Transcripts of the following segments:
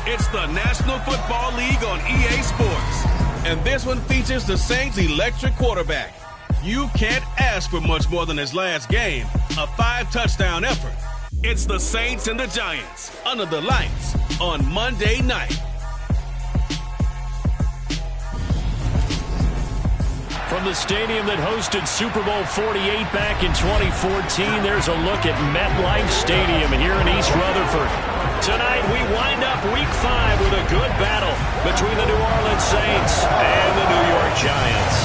It's the National Football League on EA Sports. And this one features the Saints' electric quarterback. You can't ask for much more than his last game, a 5-touchdown effort. It's the Saints and the Giants, under the lights, on Monday night. From the stadium that hosted Super Bowl 48 back in 2014, there's a look at MetLife Stadium here in East Rutherford. Tonight, we wind up Week 5 with a good battle between the New Orleans Saints and the New York Giants.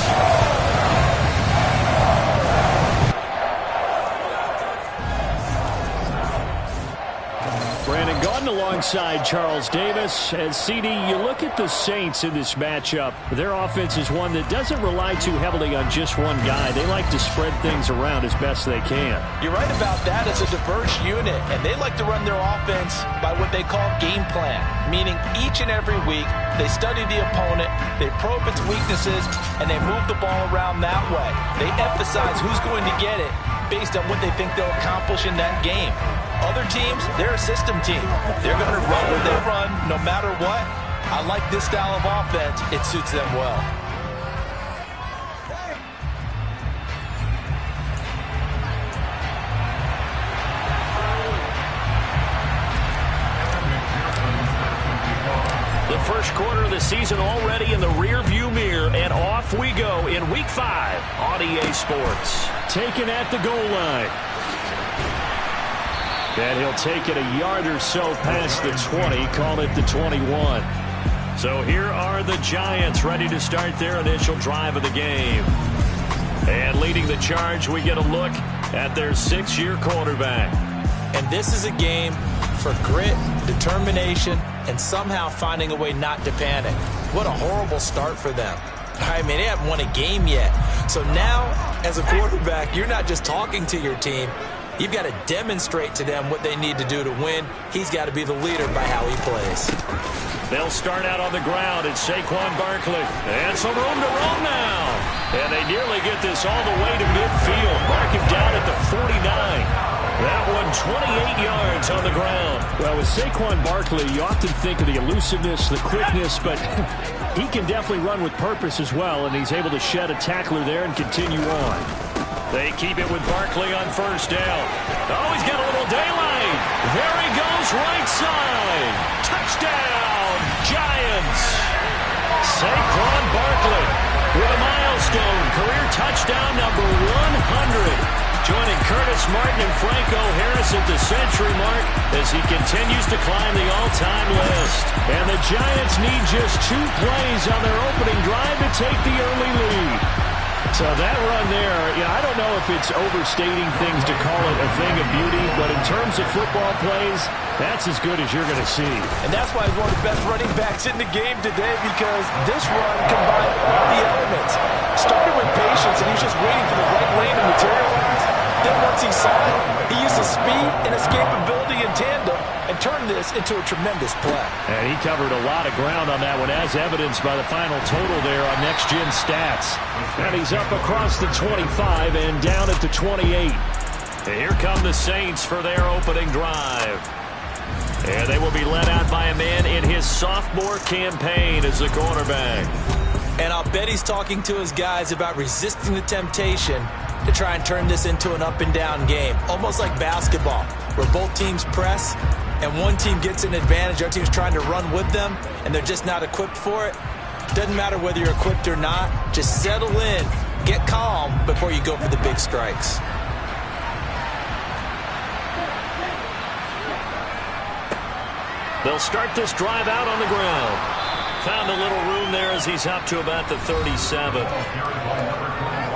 Brandon Gaudin alongside Charles Davis. And CD, you look at the Saints in this matchup. Their offense is one that doesn't rely too heavily on just one guy. They like to spread things around as best they can. You're right about that. It's a diverse unit, and they like to run their offense by what they call game plan, meaning each and every week they study the opponent, they probe its weaknesses, and they move the ball around that way. They emphasize who's going to get it based on what they think they'll accomplish in that game. Other teams, they're a system team. They're going to run what they run no matter what. I like this style of offense. It suits them well. The first quarter of the season already in the rearview mirror, and off we go in Week 5 on EA Sports. Taken at the goal line. And he'll take it a yard or so past the 20, call it the 21. So here are the Giants ready to start their initial drive of the game. And leading the charge, we get a look at their 6-year quarterback. And this is a game for grit, determination, and somehow finding a way not to panic. What a horrible start for them. I mean, they haven't won a game yet. So now, as a quarterback, you're not just talking to your team. You've got to demonstrate to them what they need to do to win. He's got to be the leader by how he plays. They'll start out on the ground. It's Saquon Barkley. And some room to roam now. And they nearly get this all the way to midfield. Mark him down at the 49. That one 28 yards on the ground. Well, with Saquon Barkley, you often think of the elusiveness, the quickness, but he can definitely run with purpose as well, and he's able to shed a tackler there and continue on. They keep it with Barkley on first down. Oh, he's got a little daylight. There he goes, right side. Touchdown, Giants. Saquon Barkley with a milestone. Career touchdown number 100. Joining Curtis Martin and Franco Harris at the century mark as he continues to climb the all-time list. And the Giants need just 2 plays on their opening drive to take the early lead. So that run there, I don't know if it's overstating things to call it a thing of beauty, but in terms of football plays, that's as good as you're going to see. And that's why he's one of the best running backs in the game today, because this run combined all the elements. Started with patience, and he was just waiting for the right lane to materialize. Then once he saw it, he used his speed and escapability in tandem and turned this into a tremendous play. And he covered a lot of ground on that one, as evidenced by the final total there on Next Gen Stats. And he's up across the 25 and down at the 28. And here come the Saints for their opening drive. And they will be led out by a man in his sophomore campaign as the quarterback. And I'll bet he's talking to his guys about resisting the temptation to try and turn this into an up-and-down game. Almost like basketball, where both teams press, and one team gets an advantage, the other team's trying to run with them, and they're just not equipped for it. Doesn't matter whether you're equipped or not. Just settle in, get calm before you go for the big strikes. They'll start this drive out on the ground. Found a little room there as he's up to about the 37.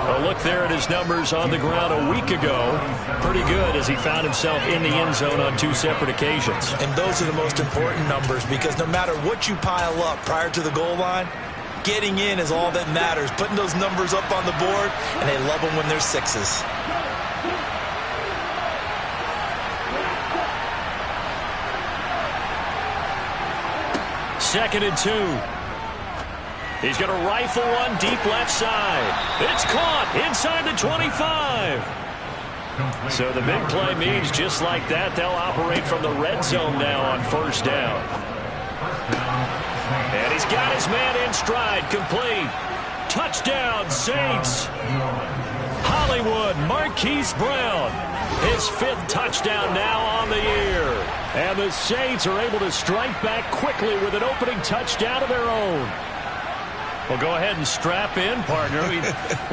A look there at his numbers on the ground a week ago. Pretty good as he found himself in the end zone on 2 separate occasions. And those are the most important numbers, because no matter what you pile up prior to the goal line, getting in is all that matters. Putting those numbers up on the board, and they love them when they're 6s. Second and 2. He's going to rifle one deep left side. It's caught inside the 25. So the big play means just like that, they'll operate from the red zone now on first down. He's got his man in stride, complete. Touchdown, Saints. Hollywood, Marquise Brown. His 5th touchdown now on the year. And the Saints are able to strike back quickly with an opening touchdown of their own. Well, go ahead and strap in, partner.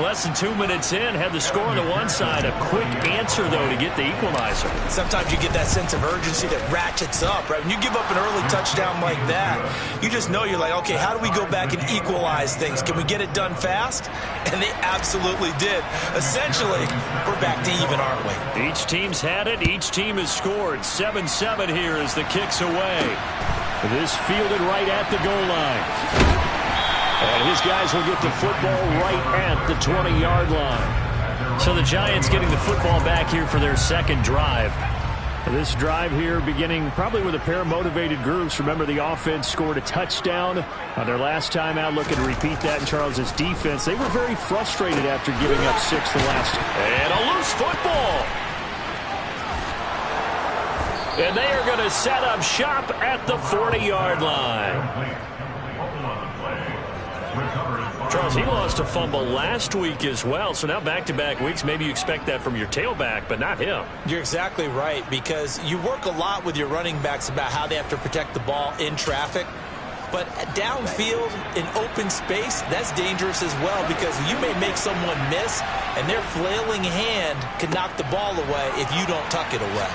Less than 2 minutes in, had the score on the one side. A quick answer, though, to get the equalizer. Sometimes you get that sense of urgency that ratchets up, right? When you give up an early touchdown like that, you just know you're like, okay, how do we go back and equalize things? Can we get it done fast? And they absolutely did. Essentially, we're back to even, aren't we? Each team's had it. Each team has scored. 7-7 here as the kick's away. This fielded right at the goal line. And his guys will get the football right at the 20-yard line. So the Giants getting the football back here for their second drive. This drive here beginning probably with a pair of motivated groups. Remember, the offense scored a touchdown on their last time out. Looking to repeat that in Charles's defense. They were very frustrated after giving up 6 the last. And a loose football. And they are going to set up shop at the 40-yard line. Charles, he lost a fumble last week as well, so now back-to-back weeks, maybe you expect that from your tailback, but not him. You're exactly right, because you work a lot with your running backs about how they have to protect the ball in traffic, but downfield in open space, that's dangerous as well, because you may make someone miss, and their flailing hand can knock the ball away if you don't tuck it away.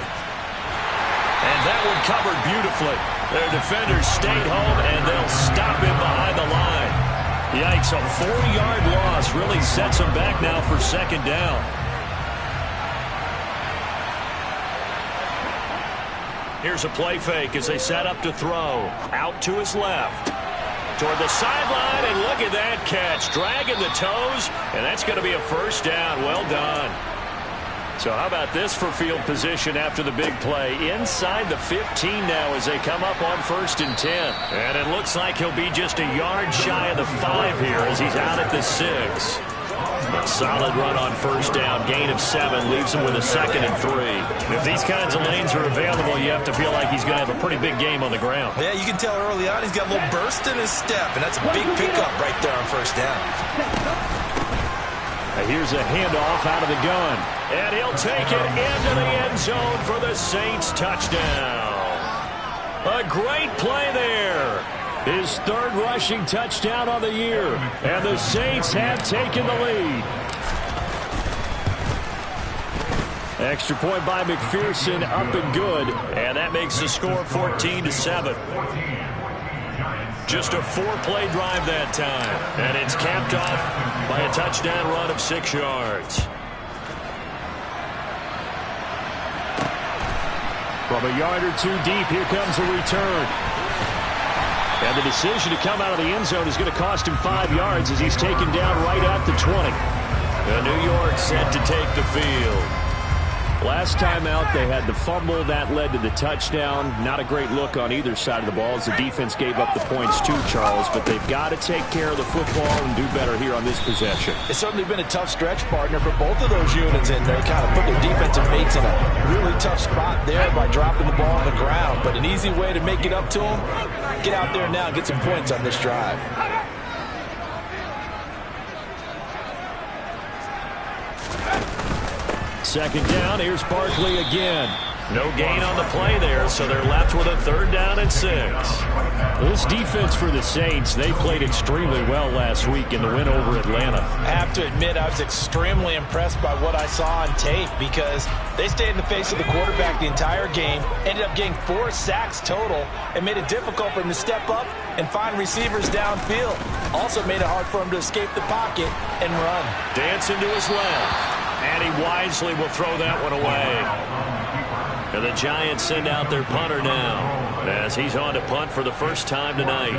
And that one covered beautifully. Their defenders stayed home, and they'll stop him behind the line. Yikes, a 4-yard loss really sets them back now for second down. Here's a play fake as they set up to throw. Out to his left. Toward the sideline, and look at that catch. Dragging the toes, and that's going to be a first down. Well done. So how about this for field position after the big play? Inside the 15 now as they come up on 1st and 10. And it looks like he'll be just a yard shy of the 5 here as he's out at the 6. A solid run on first down. Gain of 7 leaves him with a 2nd and 3. If these kinds of lanes are available, you have to feel like he's going to have a pretty big game on the ground. Yeah, you can tell early on he's got a little burst in his step, and that's a big pickup right there on first down. Here's a handoff out of the gun. And he'll take it into the end zone for the Saints touchdown. A great play there. His 3rd rushing touchdown on the year. And the Saints have taken the lead. Extra point by McPherson, up and good. And that makes the score 14-7. Just a 4-play drive that time. And it's capped off by a touchdown run of 6 yards. From a yard or 2 deep, here comes a return. And the decision to come out of the end zone is going to cost him 5 yards as he's taken down right at the 20. And New York set to take the field. Last time out, they had the fumble. That led to the touchdown. Not a great look on either side of the ball as the defense gave up the points too, Charles. But they've got to take care of the football and do better here on this possession. It's certainly been a tough stretch, partner, for both of those units in there. Kind of put their defensive mates in a really tough spot there by dropping the ball on the ground. But an easy way to make it up to them, get out there now and get some points on this drive. Second down, here's Barkley again. No gain on the play there, so they're left with a 3rd down and 6. This defense for the Saints, they played extremely well last week in the win over Atlanta. I have to admit, I was extremely impressed by what I saw on tape because they stayed in the face of the quarterback the entire game, ended up getting 4 sacks total, and made it difficult for him to step up and find receivers downfield. Also made it hard for him to escape the pocket and run. Dancing to his left. And he wisely will throw that one away. And the Giants send out their punter now as he's on to punt for the first time tonight.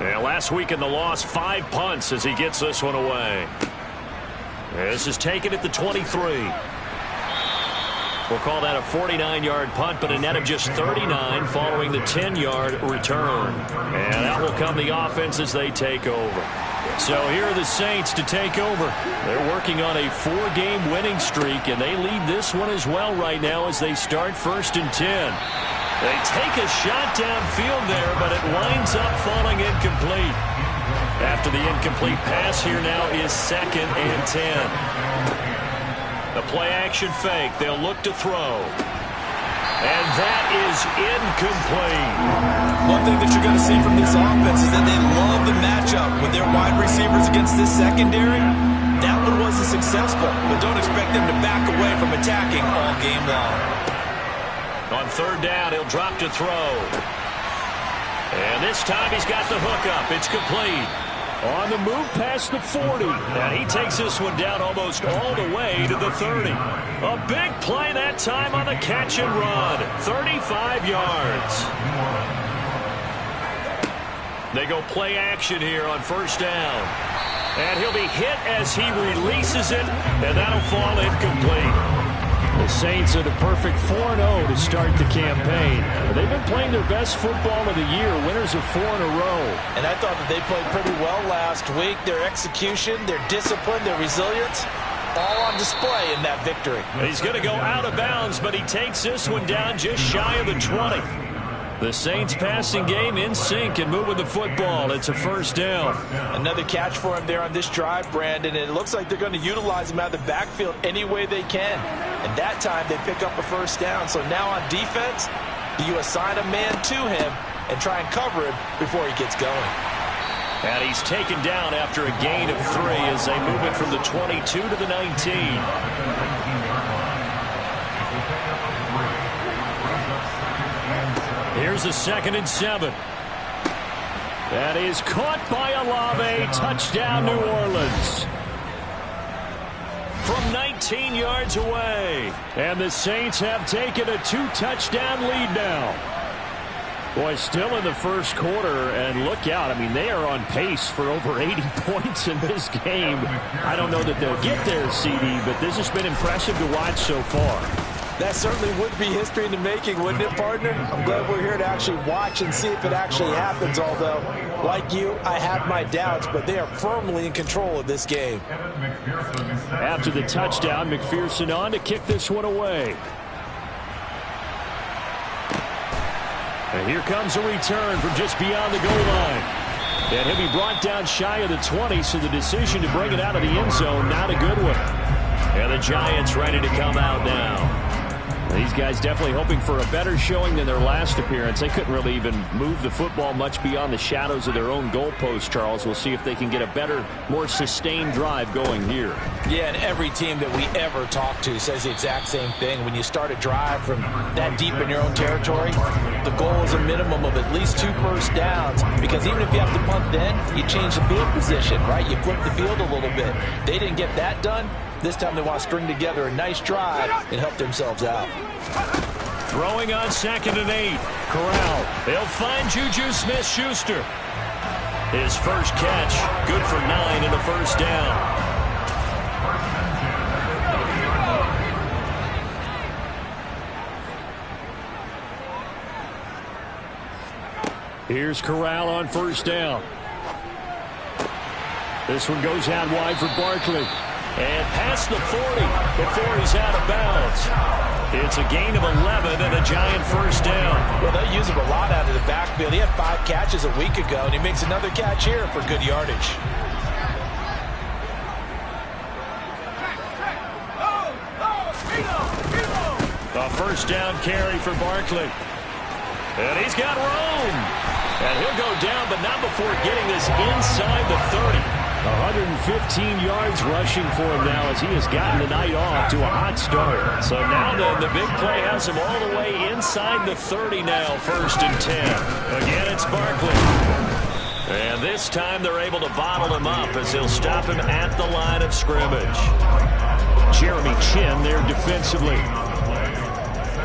And last week in the loss, 5 punts as he gets this one away. This is taken at the 23. We'll call that a 49-yard punt, but a net of just 39 following the 10-yard return. And out will come the offense as they take over. So here are the Saints to take over. They're working on a 4-game winning streak, and they lead this one as well right now as they start 1st and 10. They take a shot downfield there, but it winds up falling incomplete. After the incomplete pass, here now is 2nd and 10. The play-action fake. They'll look to throw. And that is incomplete. One thing that you're going to see from this offense is that they love the matchup with their wide receivers against this secondary. That one wasn't successful, but don't expect them to back away from attacking all game long. On 3rd down, he'll drop to throw. And this time he's got the hookup. It's complete. On the move past the 40. And he takes this one down almost all the way to the 30. A big play that time on the catch and run. 35 yards. They go play action here on 1st down. And he'll be hit as he releases it. And that'll fall incomplete. The Saints are the perfect 4-0 to start the campaign. They've been playing their best football of the year, winners of 4 in a row. And I thought that they played pretty well last week. Their execution, their discipline, their resilience, all on display in that victory. He's going to go out of bounds, but he takes this one down just shy of the 20. The Saints passing game in sync and moving the football. It's a 1st down. Another catch for him there on this drive, Brandon. And it looks like they're going to utilize him out of the backfield any way they can. And that time they pick up a 1st down. So now on defense, do you assign a man to him and try and cover him before he gets going? And he's taken down after a gain of 3 as they move it from the 22 to the 19. Here's a 2nd and 7. That is caught by Olave. Touchdown, New Orleans. From 19 yards away. And the Saints have taken a 2-touchdown lead now. Boy, still in the 1st quarter, and look out. I mean, they are on pace for over 80 points in this game. I don't know that they'll get there, CD, but this has been impressive to watch so far. That certainly would be history in the making, wouldn't it, partner? I'm glad we're here to actually watch and see if it actually happens, although, like you, I have my doubts, but they are firmly in control of this game. After the touchdown, McPherson on to kick this one away. And here comes a return from just beyond the goal line. And he'll be brought down shy of the 20, so the decision to bring it out of the end zone, not a good one. And the Giants ready to come out now. These guys definitely hoping for a better showing than their last appearance. They couldn't really even move the football much beyond the shadows of their own goalpost, Charles. We'll see if they can get a better, more sustained drive going here. Yeah, and every team that we ever talk to says the exact same thing. When you start a drive from that deep in your own territory, the goal is a minimum of at least 2 first downs, because even if you have to punt then, you change the field position, right? You flip the field a little bit. They didn't get that done. This time they want to string together a nice drive and help themselves out. Throwing on 2nd and 8. Corral. They'll find Juju Smith-Schuster. His first catch, good for 9 and a 1st down. Here's Corral on 1st down. This one goes out wide for Barkley. And past the 40 before he's out of bounds. It's a gain of 11 and a Giant 1st down. Well, they use him a lot out of the backfield. He had 5 catches a week ago, and he makes another catch here for good yardage. A 1st down carry for Barkley. And he's got room. And he'll go down, but not before getting this inside the 30. 115 yards rushing for him now as he has gotten the night off to a hot start. So now the big play has him all the way inside the 30 now, 1st and 10. Again, it's Barkley. And this time they're able to bottle him up as he'll stop him at the line of scrimmage. Jeremy Chin there defensively.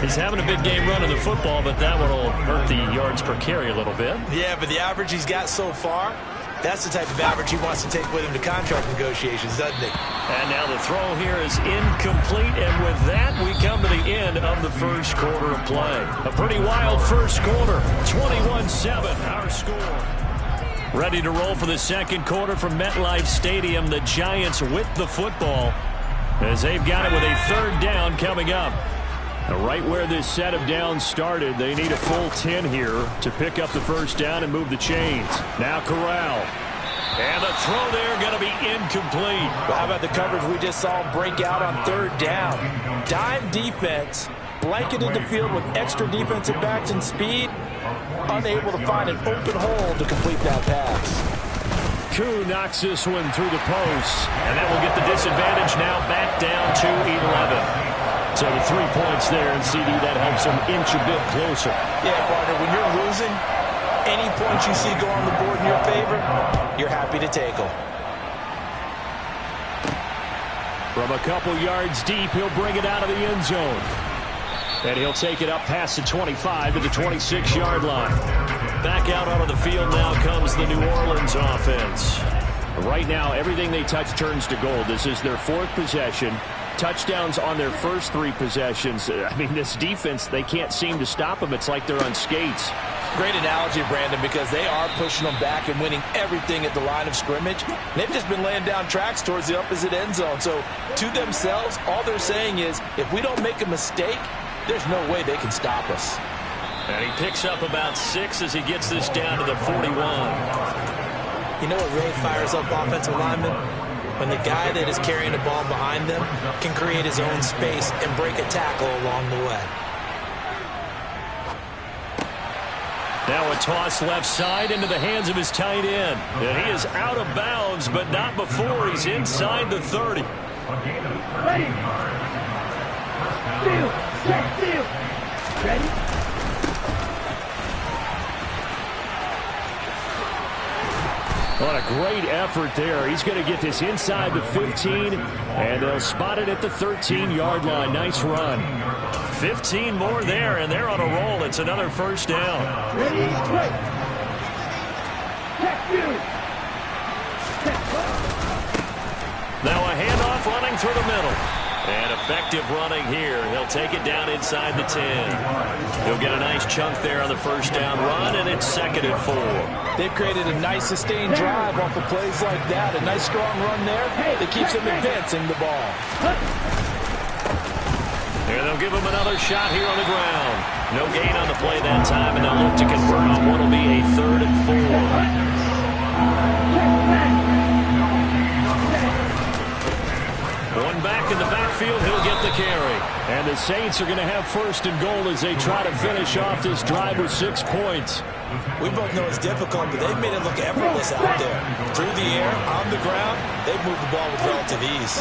He's having a big game running the football, but that one will hurt the yards per carry a little bit. Yeah, but the average he's got so far, that's the type of average he wants to take with him to contract negotiations, doesn't he? And now the throw here is incomplete, and with that, we come to the end of the 1st quarter of play. A pretty wild 1st quarter, 21-7, our score. Ready to roll for the 2nd quarter from MetLife Stadium. The Giants with the football as they've got it with a 3rd down coming up. Right where this set of downs started, they need a full 10 here to pick up the first down and move the chains. Now Corral. And the throw there going to be incomplete. Well, how about the coverage we just saw him break out on third down? Dime defense, blanketed the field with extra defensive backs and speed, unable to find an open hole to complete that pass. Koo knocks this one through the post, and that will get the disadvantage now back down to 11. So the 3 points there, and CD, that helps them inch a bit closer. Yeah, partner, when you're losing, any points you see go on the board in your favor, you're happy to take them. From a couple yards deep, he'll bring it out of the end zone. And he'll take it up past the 25 to the 26-yard line. Back out onto the field now comes the New Orleans offense. Right now, everything they touch turns to gold. This is their 4th possession. Touchdowns on their first 3 possessions. I mean, this defense, they can't seem to stop them. It's like they're on skates. Great analogy, Brandon, because they are pushing them back and winning everything at the line of scrimmage. They've just been laying down tracks towards the opposite end zone. So to themselves, all they're saying is, if we don't make a mistake, there's no way they can stop us. And he picks up about 6 as he gets this down to the 41. You know what really fires up offensive linemen? When the guy that is carrying the ball behind them can create his own space and break a tackle along the way. Now a toss left side into the hands of his tight end. And he is out of bounds, but not before he's inside the 30. Ready? Field. Set. Field. Ready? What a great effort there. He's going to get this inside the 15, and they'll spot it at the 13-yard line. Nice run. 15 more there, and they're on a roll. It's another first down. Ready? Wait. Check you. Now a handoff running through the middle. And effective running here. He'll take it down inside the 10. He'll get a nice chunk there on the first down run, and it's 2nd and 4. They've created a nice sustained drive off of plays like that. A nice strong run there that keeps them advancing the ball. And they'll give him another shot here on the ground. No gain on the play that time, and they'll look to convert on what will be a 3rd and 4. One back in the backfield, he'll get the carry. And the Saints are going to have 1st and goal as they try to finish off this drive with 6 points. We both know it's difficult, but they've made it look effortless out there. Through the air, on the ground, they've moved the ball with relative ease.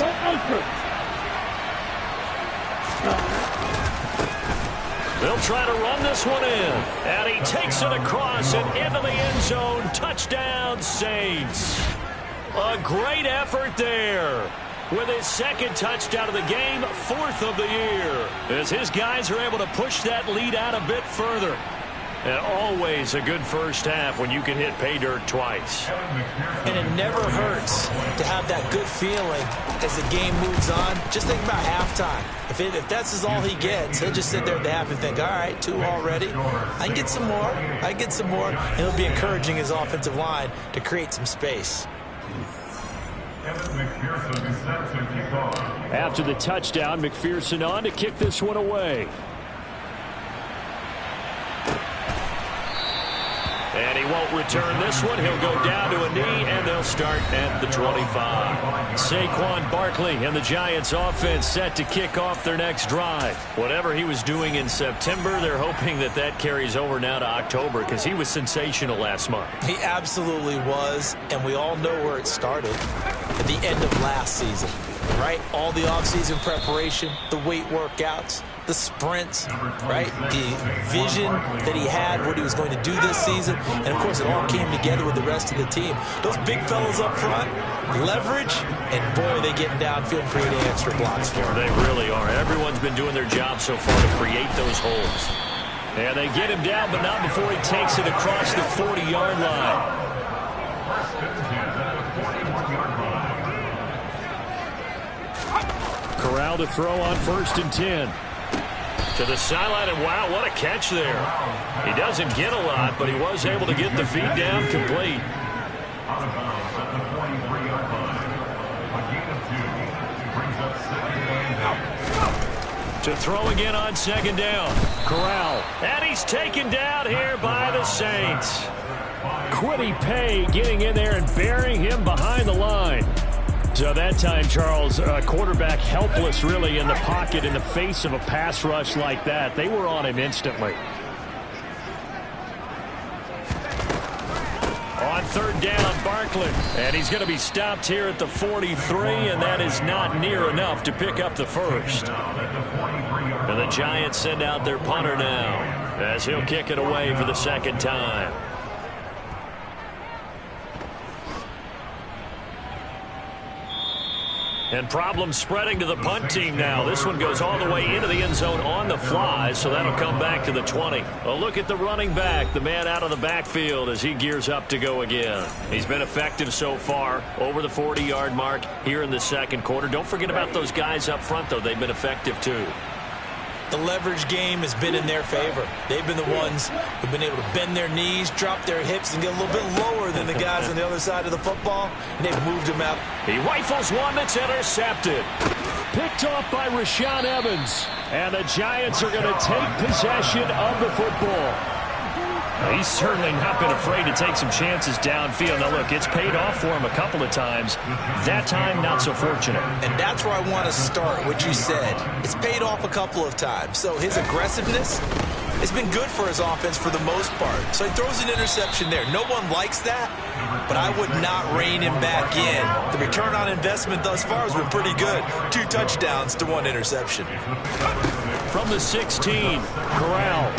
They'll try to run this one in. And he takes it across and into the end zone. Touchdown, Saints. A great effort there. With his 2nd touchdown of the game, 4th of the year, as his guys are able to push that lead out a bit further. And always a good first half when you can hit pay dirt twice. And it never hurts to have that good feeling as the game moves on. Just think about halftime. If that's all he gets, he'll just sit there at the half and think, all right, 2 already. I can get some more. And he'll be encouraging his offensive line to create some space. After the touchdown, McPherson on to kick this one away. And he won't return this one. He'll go down to a knee, and they'll start at the 25. Saquon Barkley and the Giants offense set to kick off their next drive. Whatever he was doing in September, they're hoping that that carries over now to October because he was sensational last month. He absolutely was, and we all know where it started at the end of last season, right? All the offseason preparation, the weight workouts, the sprints, right? The vision that he had, what he was going to do this season. And, of course, it all came together with the rest of the team. Those big fellas up front, leverage, and, boy, they get downfield creating extra blocks for him. They really are. Everyone's been doing their job so far to create those holes. And they get him down, but not before he takes it across the 40-yard line. Corral to throw on 1st and 10. To the sideline, and wow, what a catch there. He doesn't get a lot, but he was able to get the feed down complete. To throw again on second down. Corral. And he's taken down here by the Saints. Kwity Paye getting in there and burying him behind the line. So that time, Charles, quarterback helpless really in the pocket in the face of a pass rush like that. They were on him instantly. On third down, Barkley. And he's going to be stopped here at the 43, and that is not near enough to pick up the first. And the Giants send out their punter now as he'll kick it away for the second time. And problems spreading to the punt team now. This one goes all the way into the end zone on the fly, so that'll come back to the 20. A look at the running back, the man out of the backfield as he gears up to go again. He's been effective so far, over the 40-yard mark here in the second quarter. Don't forget about those guys up front, though. They've been effective, too. The leverage game has been in their favor. They've been the ones who've been able to bend their knees, drop their hips, and get a little bit lower than the guys on the other side of the football, and they've moved them out. He rifles one that's intercepted. Picked off by Rashaan Evans. And the Giants are going to take possession of the football. He's certainly not been afraid to take some chances downfield. Now, look, it's paid off for him a couple of times. That time, not so fortunate. And that's where I want to start, what you said. It's paid off a couple of times. So his aggressiveness has been good for his offense for the most part. So he throws an interception there. No one likes that, but I would not rein him back in. The return on investment thus far has been pretty good. 2 touchdowns to 1 interception. From the 16, Corral.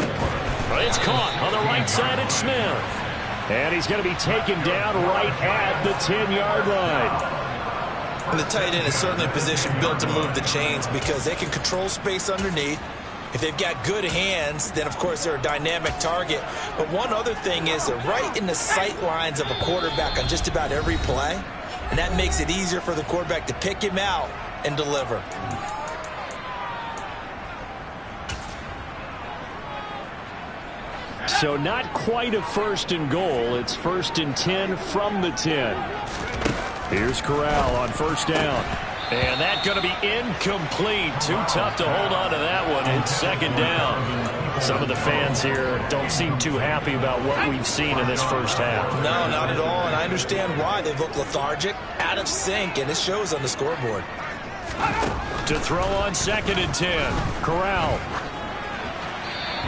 It's caught on the right side at Smith. And he's going to be taken down right at the 10-yard line. And the tight end is certainly a position built to move the chains because they can control space underneath. If they've got good hands, then, of course, they're a dynamic target. But one other thing is they're right in the sight lines of a quarterback on just about every play. And that makes it easier for the quarterback to pick him out and deliver. So not quite a 1st and goal. It's 1st and 10 from the 10. Here's Corral on 1st down. And that's going to be incomplete. Too tough to hold on to that one. It's 2nd down. Some of the fans here don't seem too happy about what we've seen in this first half. No, not at all. And I understand why. They've looked lethargic, out of sync, and it shows on the scoreboard. To throw on 2nd and 10. Corral.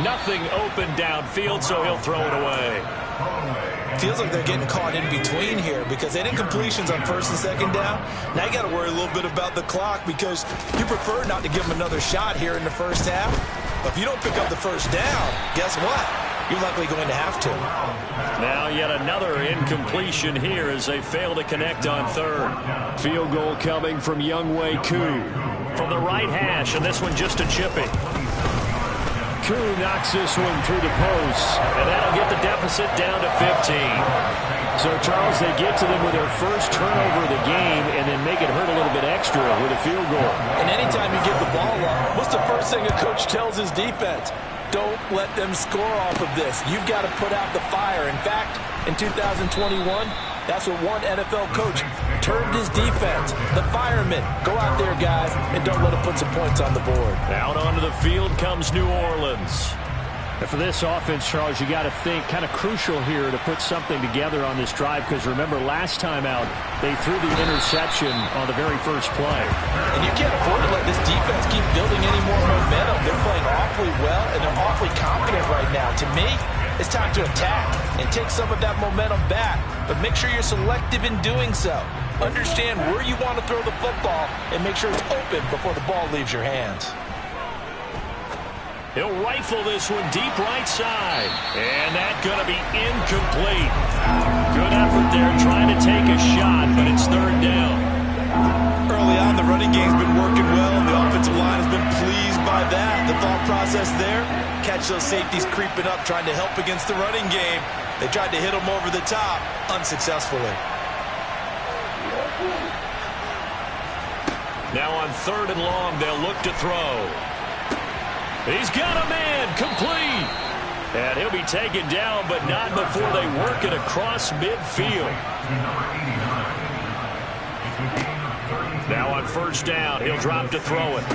Nothing open downfield, so he'll throw it away. Feels like they're getting caught in between here because they didn't completions on 1st and 2nd down. Now you got to worry a little bit about the clock because you prefer not to give them another shot here in the first half. But if you don't pick up the 1st down, guess what? You're likely going to have to. Now yet another incompletion here as they fail to connect on 3rd. Field goal coming from Younghoe Koo from the right hash, and this one just a chipping. Koo knocks this one through the post, and that'll get the deficit down to 15. So, Charles, they get to them with their first turnover of the game and then make it hurt a little bit extra with a field goal. And anytime you give the ball up, what's the first thing a coach tells his defense? Don't let them score off of this. You've got to put out the fire. In fact, in 2021, that's what one NFL coach termed his defense. The firemen. Go out there, guys, and don't let them put some points on the board. Out onto the field comes New Orleans. And for this offense, Charles, you got to think kind of crucial here to put something together on this drive because remember last time out they threw the interception on the very first play. And you can't afford to let this defense keep building any more momentum. They're playing awfully well and they're awfully confident right now. To me, it's time to attack and take some of that momentum back, but make sure you're selective in doing so. Understand where you want to throw the football and make sure it's open before the ball leaves your hands. He'll rifle this one deep right side. And that's going to be incomplete. Good effort there trying to take a shot, but it's 3rd down. Early on, the running game's been working well, and the offensive line has been pleased by that. The thought process there, catch those safeties creeping up, trying to help against the running game. They tried to hit them over the top, unsuccessfully. Now on 3rd and long, they'll look to throw. He's got a man, complete. And he'll be taken down, but not before they work it across midfield. Now on first down, he'll drop to throw it.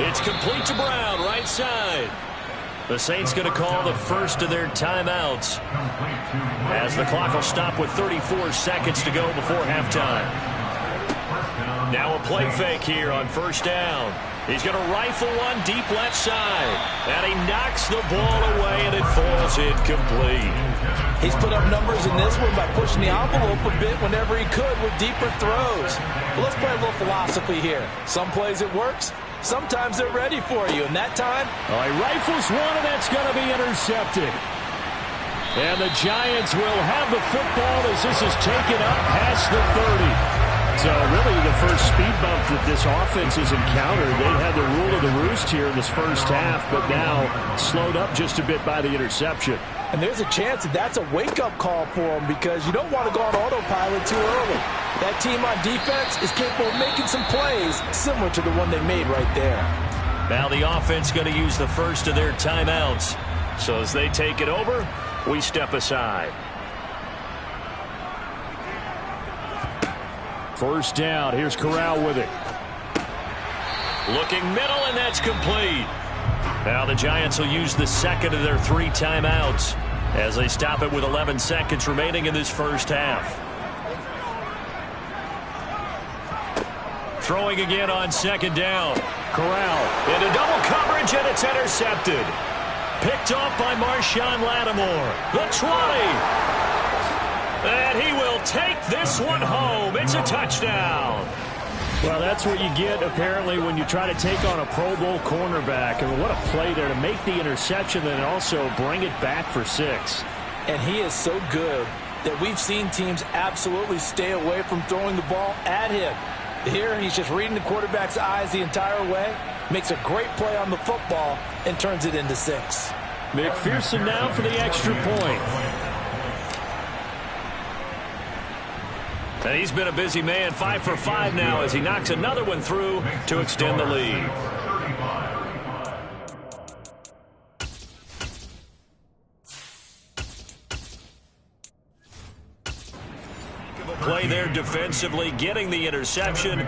It's complete to Brown, right side. The Saints going to call the first of their timeouts as the clock will stop with 34 seconds to go before halftime. Now a play fake here on first down. He's going to rifle one deep left side. And he knocks the ball away, and it falls incomplete. He's put up numbers in this one by pushing the envelope a bit whenever he could with deeper throws. But let's play a little philosophy here. Some plays it works. Sometimes they're ready for you. And that time, he rifles one, and that's going to be intercepted. And the Giants will have the football as this is taken up past the 30. So really the first speed bump that this offense has encountered. They had the rule of the roost here in this first half, but now slowed up just a bit by the interception. and there's a chance that that's a wake-up call for them because you don't want to go on autopilot too early. That team on defense is capable of making some plays similar to the one they made right there. Now the offense going to use the first of their timeouts. So as they take it over, we step aside. First down. Here's Corral with it. Looking middle, and that's complete. Now the Giants will use the second of their 3 timeouts as they stop it with 11 seconds remaining in this first half. Throwing again on second down. Corral into double coverage, and it's intercepted. Picked off by Marshawn Lattimore. The 20. And he will take this one home. It's a touchdown. Well, that's what you get, apparently, when you try to take on a Pro Bowl cornerback. And what a play there to make the interception and also bring it back for 6. And he is so good that we've seen teams absolutely stay away from throwing the ball at him. Here, he's just reading the quarterback's eyes the entire way, makes a great play on the football, and turns it into 6. McPherson now for the extra point. And he's been a busy man, 5 for 5 now as he knocks another one through to extend the lead. Play there defensively, getting the interception,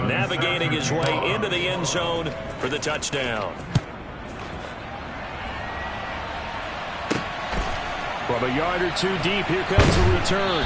navigating his way into the end zone for the touchdown. From a yard or 2 deep, here comes the return.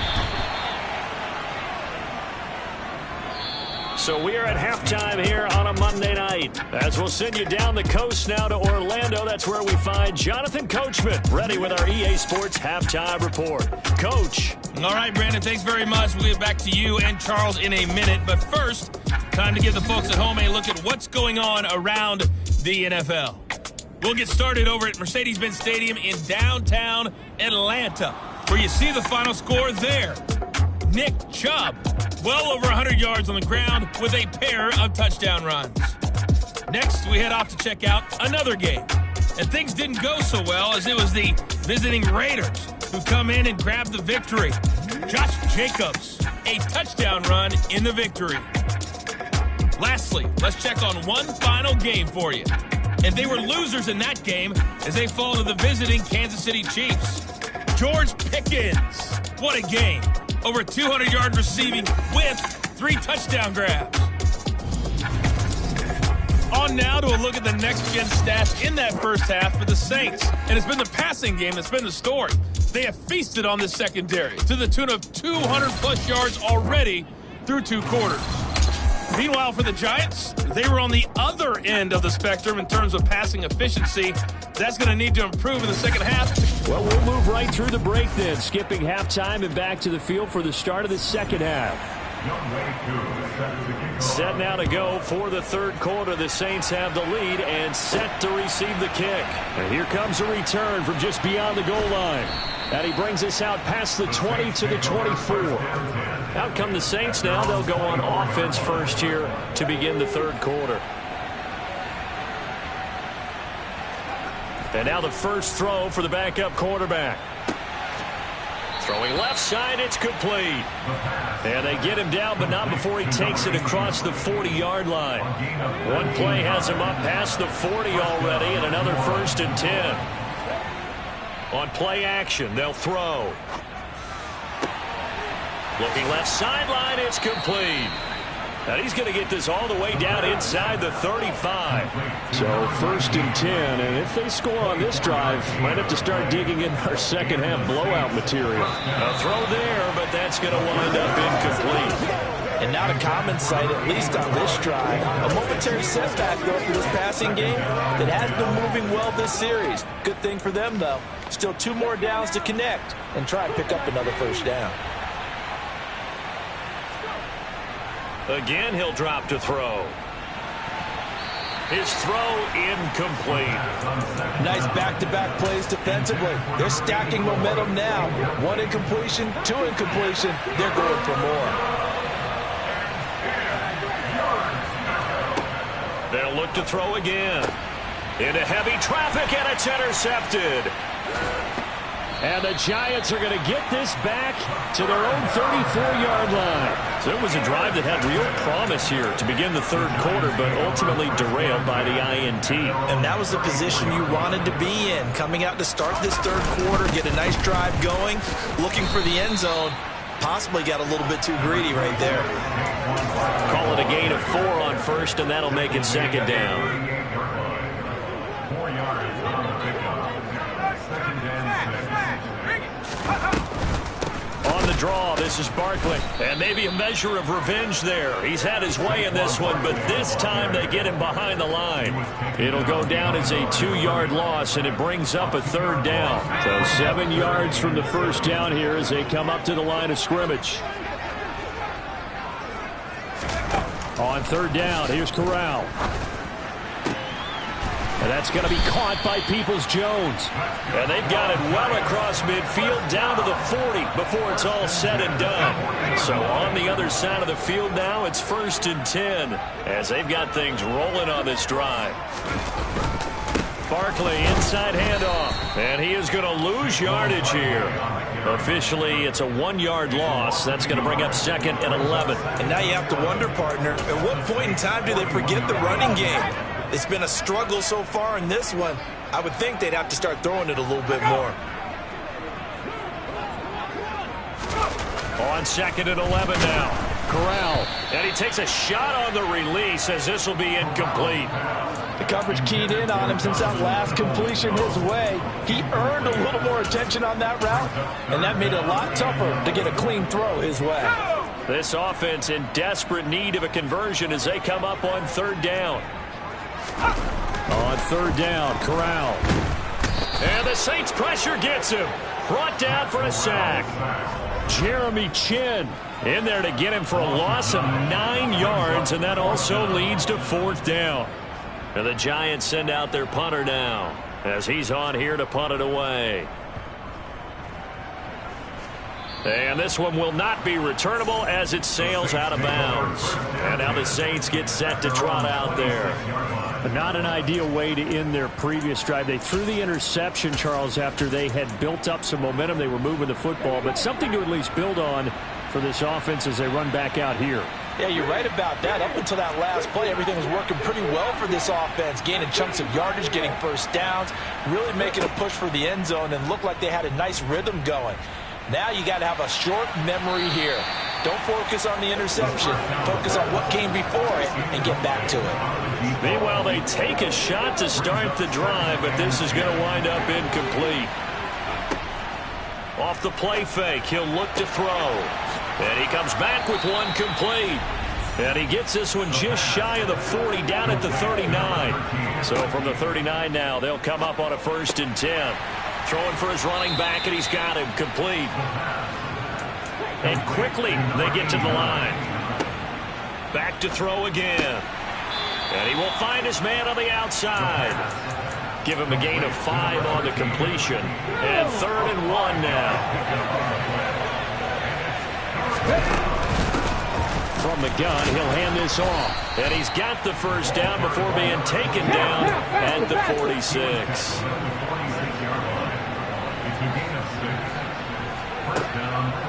So we are at halftime here on a Monday night. As we'll send you down the coast now to Orlando, that's where we find Jonathan Coachman, ready with our EA Sports Halftime Report. Coach. All right, Brandon, thanks very much. We'll get back to you and Charles in a minute. But first, time to give the folks at home a look at what's going on around the NFL. We'll get started over at Mercedes-Benz Stadium in downtown Atlanta, where you see the final score there. Nick Chubb, well over 100 yards on the ground with a pair of touchdown runs. Next, we head off to check out another game. And things didn't go so well as it was the visiting Raiders who come in and grab the victory. Josh Jacobs, a touchdown run in the victory. Lastly, let's check on one final game for you. And they were losers in that game as they fall to the visiting Kansas City Chiefs. George Pickens, what a game. Over 200 yards receiving with 3 touchdown grabs. On now to a look at the next-gen stats in that first half for the Saints. And it's been the passing game that's been the story. They have feasted on this secondary to the tune of 200-plus yards already through 2 quarters. Meanwhile, for the Giants, they were on the other end of the spectrum in terms of passing efficiency. That's going to need to improve in the second half. Well, we'll move right through the break then, skipping halftime and back to the field for the start of the second half. Set now to go for the third quarter. The Saints have the lead and set to receive the kick. And here comes a return from just beyond the goal line. And he brings us out past the 20 to the 24. Out come the Saints now. They'll go on offense first here to begin the third quarter. And now the first throw for the backup quarterback. Throwing left side, it's complete. And they get him down, but not before he takes it across the 40-yard line. One play has him up past the 40 already, and another 1st and 10. On play action, they'll throw. Looking left sideline, it's complete. And he's going to get this all the way down inside the 35. So 1st and 10, and if they score on this drive, might have to start digging in our second half blowout material. A throw there, but that's going to wind up incomplete. And not a common sight, at least on this drive. A momentary setback, though, for this passing game that has been moving well this series. Good thing for them, though. Still 2 more downs to connect and try and pick up another first down. Again, he'll drop to throw. His throw incomplete. Nice back-to-back plays defensively. They're stacking momentum now. 1 incompletion, 2 incompletion. They're going for more. They'll look to throw again. Into heavy traffic, and it's intercepted. And the Giants are going to get this back to their own 34-yard line. So it was a drive that had real promise here to begin the 3rd quarter, but ultimately derailed by the INT. And that was the position you wanted to be in. Coming out to start this 3rd quarter, get a nice drive going, looking for the end zone. Possibly got a little bit too greedy right there. Call it a gain of 4 on 1st, and that'll make it 2nd down. On the draw, this is Barkley. And maybe a measure of revenge there. He's had his way in this one, but this time they get him behind the line. It'll go down as a 2-yard loss, and it brings up a 3rd down. So 7 yards from the first down here as they come up to the line of scrimmage. On 3rd down, here's Corral. And that's going to be caught by Peoples-Jones. And they've got it well across midfield down to the 40 before it's all said and done. So on the other side of the field now, it's 1st and 10 as they've got things rolling on this drive. Barkley inside handoff, and he is going to lose yardage here. Officially, it's a 1-yard loss. That's going to bring up 2nd and 11. And now you have to wonder, partner, at what point in time do they forget the running game? It's been a struggle so far in this one. I would think they'd have to start throwing it a little bit more. On 2nd and 11 now. Corral. And he takes a shot on the release as this will be incomplete. The coverage keyed in on him since that last completion his way. He earned a little more attention on that route, and that made it a lot tougher to get a clean throw his way. This offense in desperate need of a conversion as they come up on 3rd down. On 3rd down, Corral. And the Saints pressure gets him. Brought down for a sack. Jeremy Chin in there to get him for a loss of 9 yards, and that also leads to 4th down. And the Giants send out their punter now as he's on here to punt it away. And this one will not be returnable as it sails out of bounds. And now the Saints get set to trot out there. But not an ideal way to end their previous drive. They threw the interception, Charles, after they had built up some momentum. They were moving the football, but something to at least build on for this offense as they run back out here. Yeah, you're right about that. Up until that last play, everything was working pretty well for this offense, gaining chunks of yardage, getting first downs, really making a push for the end zone, and looked like they had a nice rhythm going. Now you got to have a short memory here. Don't focus on the interception. Focus on what came before it and get back to it. Meanwhile, they take a shot to start the drive, but this is going to wind up incomplete. Off the play fake, he'll look to throw. And he comes back with one complete. And he gets this one just shy of the 40, down at the 39. So from the 39 now, they'll come up on a 1st and 10. Throwing for his running back, and he's got him complete. And quickly, they get to the line. Back to throw again. And he will find his man on the outside. Give him a gain of 5 on the completion. And 3rd and 1 now. From the gun, he'll hand this off. And he's got the first down before being taken down at the 46.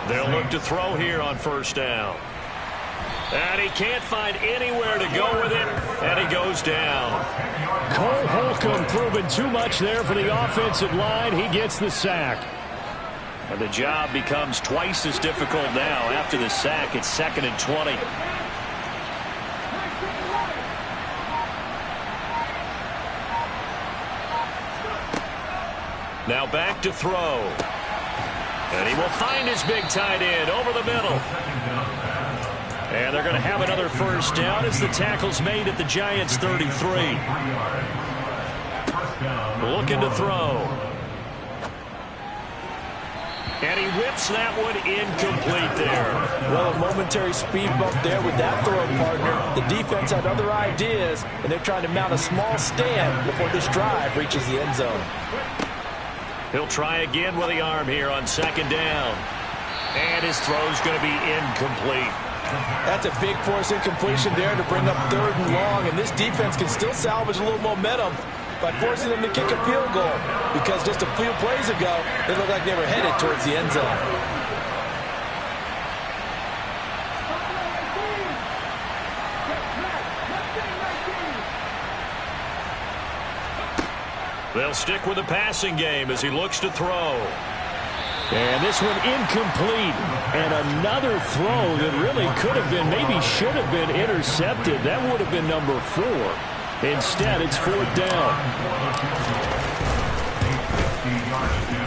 They'll look to throw here on 1st down. And he can't find anywhere to go with it, and he goes down. Cole Holcomb proving too much there for the offensive line. He gets the sack. And the job becomes twice as difficult now. After the sack, it's 2nd and 20. Now back to throw. And he will find his big tight end over the middle. And they're going to have another first down as the tackle's made at the Giants' 33. Looking to throw. And he whips that one incomplete there. Well, a momentary speed bump there with that throw partner. The defense had other ideas, and they're trying to mount a small stand before this drive reaches the end zone. He'll try again with the arm here on second down. And his throw's going to be incomplete. That's a big force incompletion there to bring up 3rd and long, and this defense can still salvage a little momentum by forcing them to kick a field goal, because just a few plays ago, they looked like they were headed towards the end zone. They'll stick with the passing game as he looks to throw. And this one incomplete. And another throw that really could have been, maybe should have been intercepted. That would have been number 4. Instead, it's 4th down.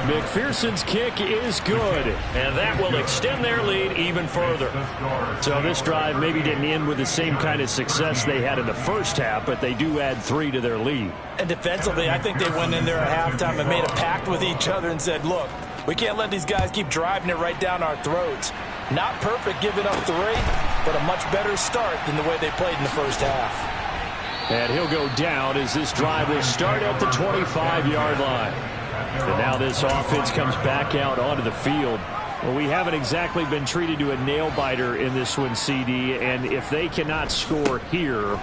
McPherson's kick is good. And that will extend their lead even further. So this drive maybe didn't end with the same kind of success they had in the first half, but they do add 3 to their lead. And defensively, I think they went in there at halftime and made a pact with each other and said, look, we can't let these guys keep driving it right down our throats. Not perfect giving up 3, but a much better start than the way they played in the first half. And he'll go down as this drive will start at the 25-yard line. And now this offense comes back out onto the field. Well, we haven't exactly been treated to a nail-biter in this one, CD, and if they cannot score here,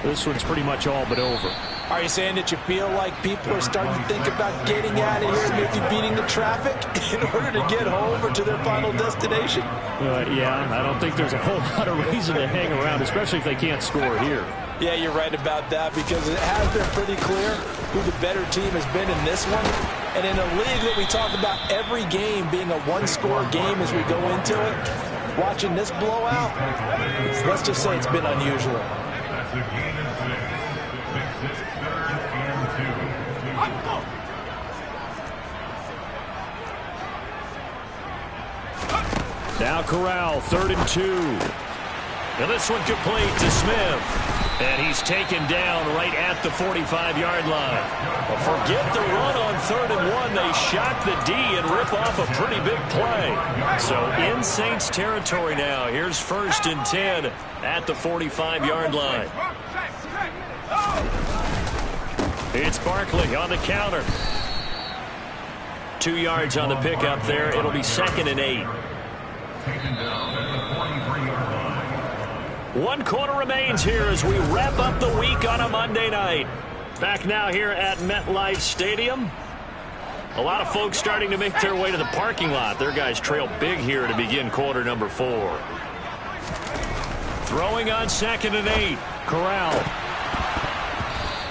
this one's pretty much all but over. Are you saying that you feel like people are starting to think about getting out of here, maybe beating the traffic in order to get home or to their final destination? Yeah, I don't think there's a whole lot of reason to hang around, especially if they can't score here. Yeah, you're right about that, because it has been pretty clear who the better team has been in this one. And in a league that we talk about every game being a one-score game as we go into it, watching this blowout, let's just say it's been unusual. Now Corral, 3rd and 2. And this one complete to Smith. And he's taken down right at the 45-yard line. Well, forget the run on 3rd and 1. They shock the D and rip off a pretty big play. So in Saints territory now. Here's 1st and 10 at the 45-yard line. It's Barkley on the counter. 2 yards on the pickup there. It'll be 2nd and 8. 1 quarter remains here as we wrap up the week on a Monday night. Back now here at MetLife Stadium. A lot of folks starting to make their way to the parking lot. Their guys trail big here to begin quarter number 4. Throwing on 2nd and 8. Corral.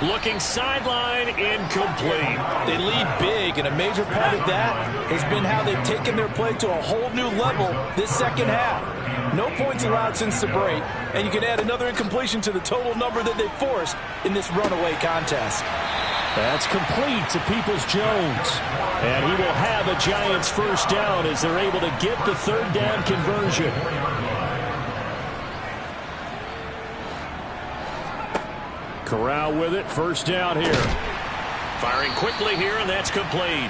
Looking sideline, incomplete. They lead big, and a major part of that has been how they've taken their play to a whole new level this second half. No points allowed since the break, and you can add another incompletion to the total number that they forced in this runaway contest. That's complete to Peoples-Jones. And he will have a Giants first down as they're able to get the 3rd down conversion. Corral with it, first down here. Firing quickly here, and that's complete.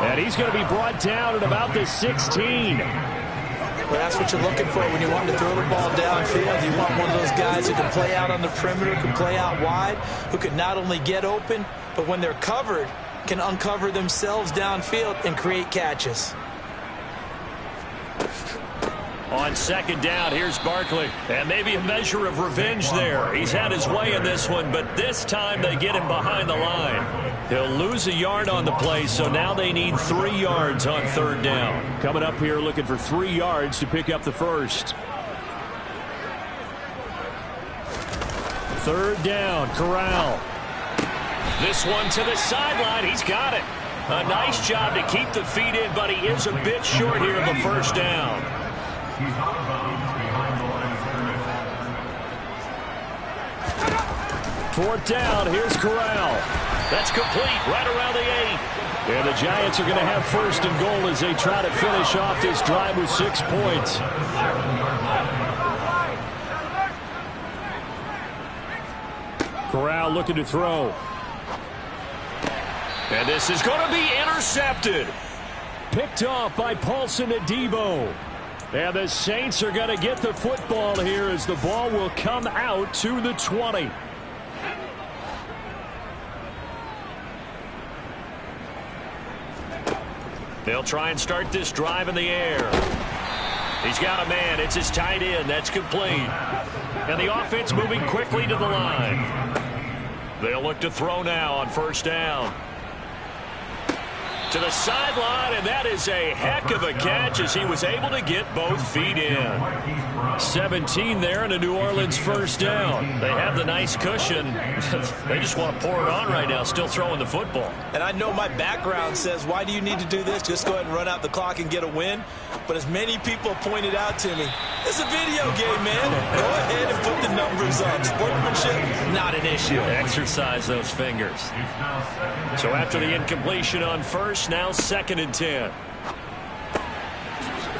And he's going to be brought down at about the 16. Well, that's what you're looking for when you want to throw the ball downfield. You want one of those guys who can play out on the perimeter, can play out wide, who can not only get open, but when they're covered, can uncover themselves downfield and create catches. On 2nd down, here's Barkley. And maybe a measure of revenge there. He's had his way in this one, but this time they get him behind the line. He'll lose a yard on the play, so now they need 3 yards on 3rd down. Coming up here looking for 3 yards to pick up the first. 3rd down, Corral. This one to the sideline. He's got it. A nice job to keep the feet in, but he is a bit short here of the first down. 4th down, here's Corral. That's complete right around the 8. And the Giants are going to have first and goal as they try to finish off this drive with 6 points. Corral looking to throw. And this is going to be intercepted. Picked off by Paulson Adebo. And the Saints are going to get the football here as the ball will come out to the 20. They'll try and start this drive in the air. He's got a man. It's his tight end. That's complete. And the offense moving quickly to the line. They'll look to throw now on first down. To the sideline, and that is a heck of a catch as he was able to get both feet in. 17 there and a New Orleans first down. They have the nice cushion. They just want to pour it on right now, still throwing the football. And I know my background says, why do you need to do this? Just go ahead and run out the clock and get a win. But as many people pointed out to me, it's a video game, man. Go ahead and put the numbers up. Sportsmanship, not an issue. Exercise those fingers. So after the incompletion on first, now 2nd and 10.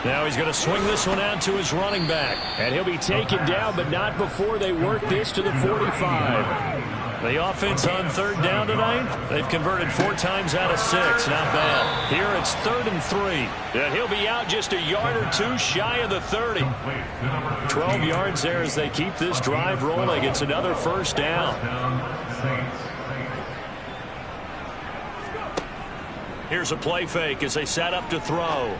Now he's going to swing this one out to his running back. And he'll be taken down, but not before they work this to the 45. The offense on 3rd down tonight, they've converted 4 times out of 6. Not bad. Here it's 3rd and 3. And he'll be out just a yard or 2 shy of the 30. 12 yards there as they keep this drive rolling. It's another first down. Here's a play fake as they set up to throw.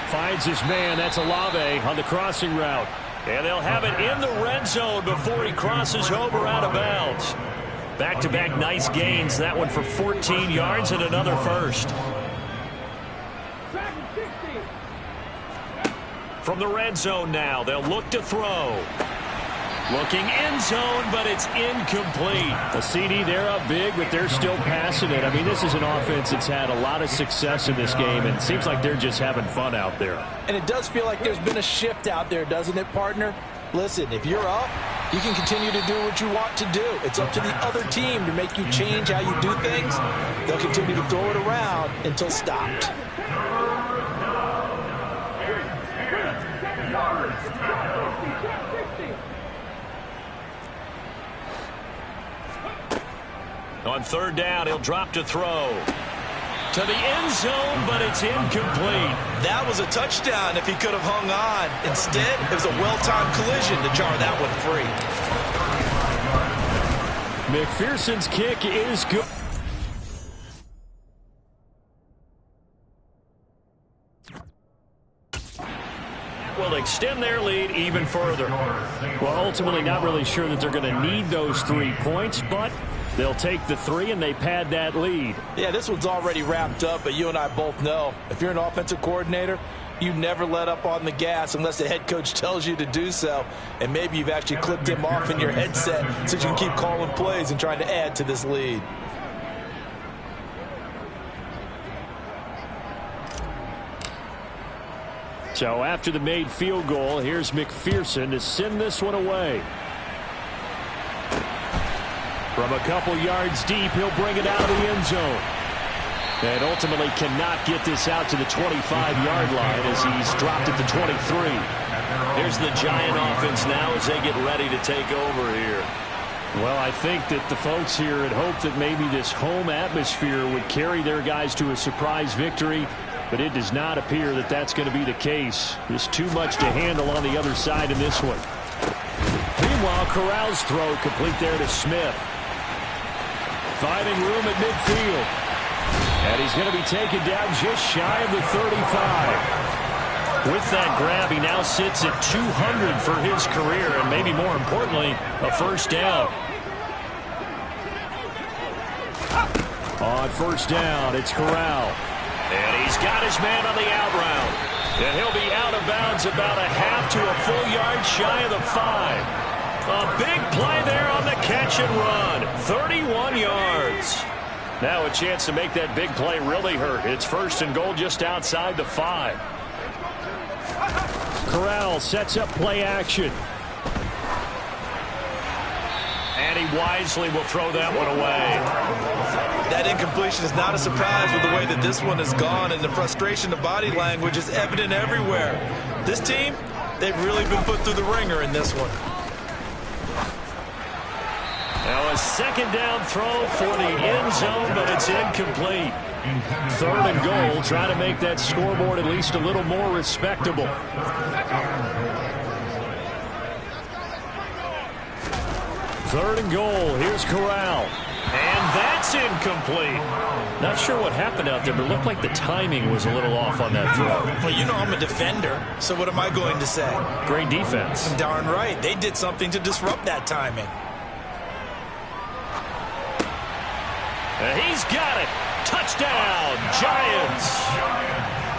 Finds his man. That's Olave on the crossing route. And they'll have it in the red zone before he crosses over out of bounds. Back-to-back nice gains. That one for 14 yards and another first. From the red zone now, they'll look to throw. Looking end zone, but it's incomplete. A CD, they're up big, but they're still passing it. I mean, this is an offense that's had a lot of success in this game, and it seems like they're just having fun out there. And it does feel like there's been a shift out there, doesn't it, partner? Listen, if you're up, you can continue to do what you want to do. It's up to the other team to make you change how you do things. They'll continue to throw it around until stopped. On 3rd down, he'll drop to throw. To the end zone, but it's incomplete. That was a touchdown if he could have hung on. Instead, it was a well-timed collision to jar that one free. McPherson's kick is good. Will extend their lead even further. Well, ultimately, not really sure that they're going to need those 3 points, but they'll take the 3 and they pad that lead. Yeah, this one's already wrapped up, but you and I both know if you're an offensive coordinator, you never let up on the gas unless the head coach tells you to do so. And maybe you've actually clicked him off in your headset so you can keep calling plays and trying to add to this lead. So after the made field goal, here's McPherson to send this one away. From a couple yards deep, he'll bring it out of the end zone. And ultimately cannot get this out to the 25-yard line as he's dropped at the 23. Here's the Giant offense now as they get ready to take over here. Well, I think that the folks here had hoped that maybe this home atmosphere would carry their guys to a surprise victory, but it does not appear that that's going to be the case. There's too much to handle on the other side in this one. Meanwhile, Corral's throw complete there to Smith. Finding room at midfield. And he's going to be taken down just shy of the 35. With that grab, he now sits at 200 for his career, and maybe more importantly, a first down. On first down, it's Corral. And he's got his man on the out route. And he'll be out of bounds about a half to a full yard shy of the 5. A big play there on the catch and run. 31 yards. Now a chance to make that big play really hurt. It's first and goal just outside the 5. Corral sets up play action. And he wisely will throw that one away. That incompletion is not a surprise with the way that this one has gone, and the frustration, the body language is evident everywhere. This team, they've really been put through the ringer in this one. Now a second down throw for the end zone, but it's incomplete. 3rd and goal, try to make that scoreboard at least a little more respectable. 3rd and goal, here's Corral. And that's incomplete. Not sure what happened out there, but it looked like the timing was a little off on that throw. Well, you know I'm a defender, so what am I going to say? Great defense. Darn right. They did something to disrupt that timing. He's got it. Touchdown, Giants.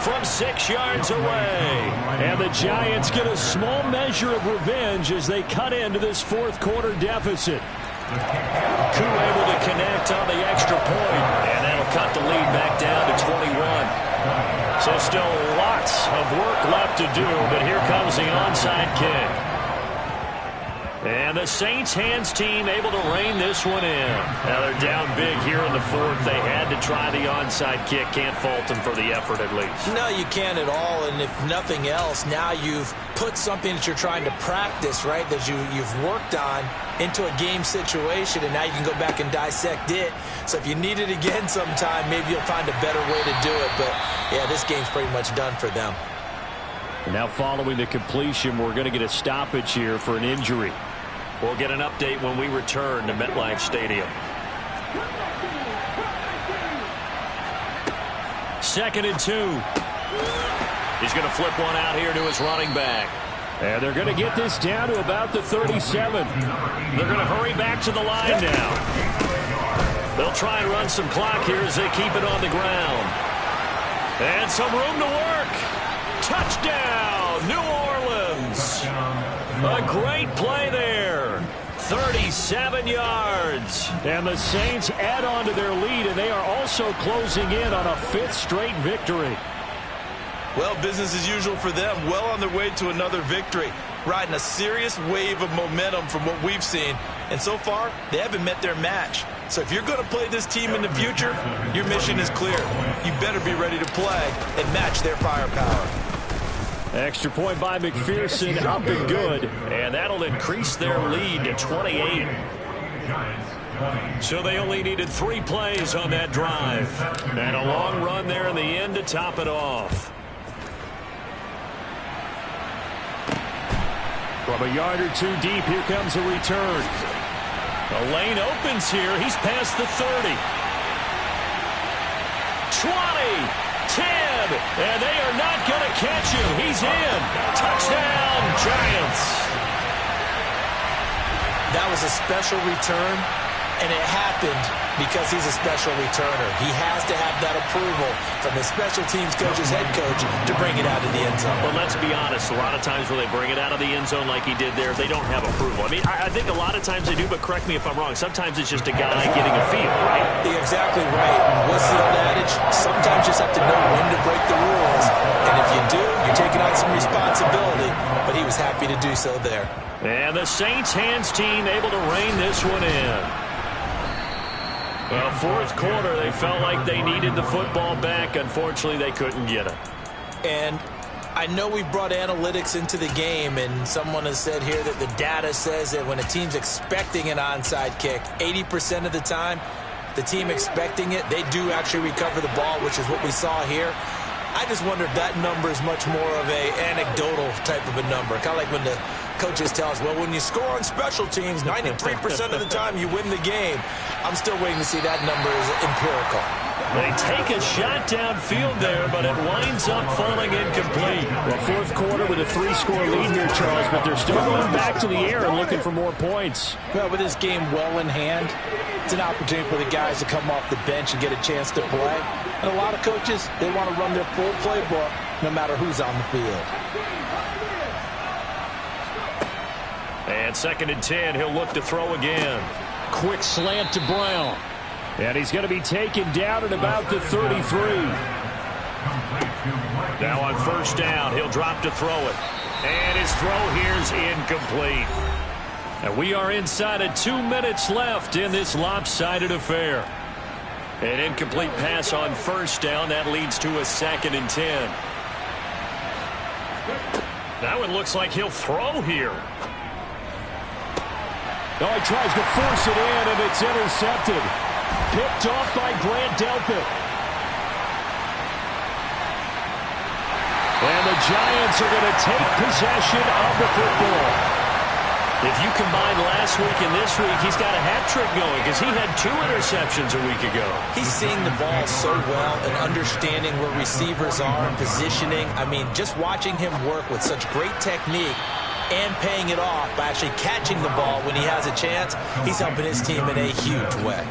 From 6 yards away. And the Giants get a small measure of revenge as they cut into this 4th quarter deficit. Koo able to connect on the extra point, and that'll cut the lead back down to 21. So still lots of work left to do, but here comes the onside kick. And the Saints hands team able to rein this one in. Now they're down big here in the 4th. They had to try the onside kick. Can't fault them for the effort at least. No, you can't at all. And if nothing else, now you've put something that you're trying to practice, right, that you've worked on into a game situation, and now you can go back and dissect it. So if you need it again sometime, maybe you'll find a better way to do it. But, yeah, this game's pretty much done for them. And now following the completion, we're going to get a stoppage here for an injury. We'll get an update when we return to MetLife Stadium. 2nd and 2. He's going to flip one out here to his running back. And they're going to get this down to about the 37. They're going to hurry back to the line now. They'll try and run some clock here as they keep it on the ground. And some room to work. Touchdown, New Orleans. A great play there. 37 yards. And the Saints add on to their lead, and they are also closing in on a 5th straight victory. Well, business as usual for them. Well on their way to another victory. Riding a serious wave of momentum from what we've seen. And so far, they haven't met their match. So if you're going to play this team in the future, your mission is clear. You better be ready to play and match their firepower. Extra point by McPherson, up and good. And that'll increase their lead to 28. So they only needed 3 plays on that drive. And a long run there in the end to top it off. From a yard or 2 deep, here comes a return. The lane opens here. He's past the 30. 20. 10, and they are not going to catch him. He's in. Touchdown, Giants. That was a special return, and it happened because he's a special returner. He has to have that approval from his special teams coach's head coach to bring it out of the end zone. But let's be honest, a lot of times when they bring it out of the end zone like he did there, they don't have approval. I mean, I think a lot of times they do, but correct me if I'm wrong. Sometimes it's just a guy getting a feel, right? You're exactly right. What's the old adage? Sometimes you just have to know when to break the rules. And if you do, you're taking on some responsibility. But he was happy to do so there. And the Saints hands team able to rein this one in. Well, 4th quarter, they felt like they needed the football back. Unfortunately, they couldn't get it. And I know we've brought analytics into the game, and someone has said here that the data says that when a team's expecting an onside kick, 80% of the time, the team expecting it, they do actually recover the ball, which is what we saw here. I just wonder if that number is much more of a anecdotal type of a number. Kind of like when the coaches tell us, well, when you score on special teams, 93% of the time you win the game. I'm still waiting to see that number is empirical. They take a shot downfield there, but it winds up falling incomplete. Well, 4th quarter with a 3-score lead here, Charles, but they're still going back to the air and looking for more points. Well, with this game well in hand, it's an opportunity for the guys to come off the bench and get a chance to play. And a lot of coaches, they want to run their full playbook no matter who's on the field. And 2nd and 10, he'll look to throw again. Quick slant to Brown. And he's going to be taken down at about the 33. Now on 1st down, he'll drop to throw it. And his throw here's incomplete. And we are inside of 2 minutes left in this lopsided affair. An incomplete pass on first down. That leads to a 2nd and 10. That one looks like he'll throw here. Oh, he tries to force it in, and it's intercepted. Picked off by Grant Delpit. And the Giants are going to take possession of the football. If you combine last week and this week, he's got a hat trick going because he had 2 interceptions a week ago. He's seeing the ball so well and understanding where receivers are and positioning. I mean, just watching him work with such great technique and paying it off by actually catching the ball when he has a chance, he's helping his team in a huge way.